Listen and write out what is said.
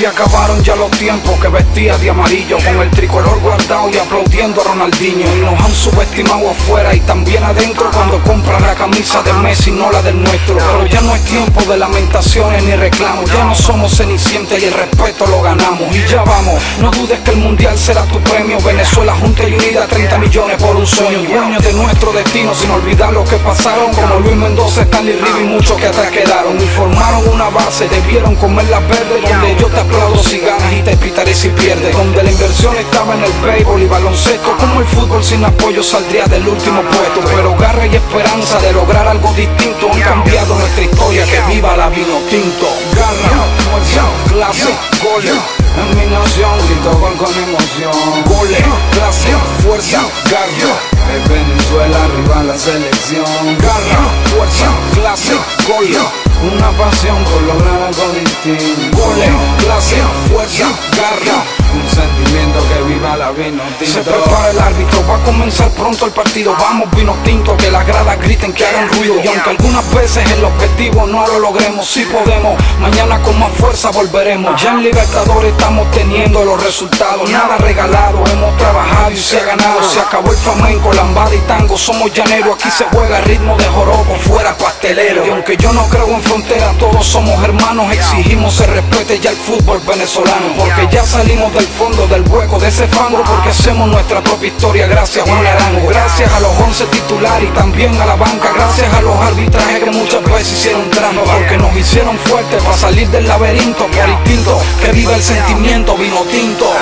Se acabaron ya los tiempos que vestía de amarillo, con el tricolor guardado y aplaudiendo a Ronaldinho. Y nos han subestimado afuera y también adentro cuando compran la camisa de Messi, no la del nuestro. Pero ya no es tiempo de lamentaciones ni reclamos, ya no somos cenicientas y el respeto lo ganamos. Y ya vamos, no dudes que el mundial será tu premio. Venezuela junta y unida, 30 millones por un sueño. Dueños de nuestro destino sin olvidar lo que pasaron, como Luis Mendoza, Stanley River y muchos que atrás quedaron. Y formaron una base, debieron comer la verde, donde yo te aplaudo si ganas y te pitaré si pierdes. Donde la inversión estaba en el béisbol y baloncesto, como el fútbol sin apoyo saldría del último puesto. Pero garra y esperanza de lograr algo distinto han cambiado nuestra historia, que viva la vino tinto. Garra, fuerza, clase, goles. En mi nación grito con emoción. Goles, clase, fuerza, garra. Es Venezuela arriba la selección. Garra, fuerza, clase, goles. Una pasión por lograr algo distinto. Goles, clase, fuerza, garra. Un sentimiento que viva la vino tinto. Se prepara el árbitro, va a comenzar pronto el partido. Vamos vino tinto, que las gradas griten, que hagan ruido. Y aunque algunas veces el objetivo no lo logremos, sí podemos, mañana con más fuerza volveremos. Ya en Libertadores estamos teniendo los resultados, nada regalado, hemos trabajado y se ha ganado. Se acabó el flamenco, lambada y tango, somos llaneros. Aquí se juega a ritmo de joropo, fuera pastelero. Y aunque yo no creo en fronteras, todos somos hermanos. Exigimos se respete ya el fútbol venezolano, porque ya salimos del fondo del hueco de ese fango, porque hacemos nuestra propia historia gracias a Juan Arango. Gracias a los 11 titulares y también a la banca, gracias a los arbitrajes que muchas veces hicieron trampa, porque nos hicieron fuertes para salir del laberinto por instinto. Que viva el sentimiento vino tinto.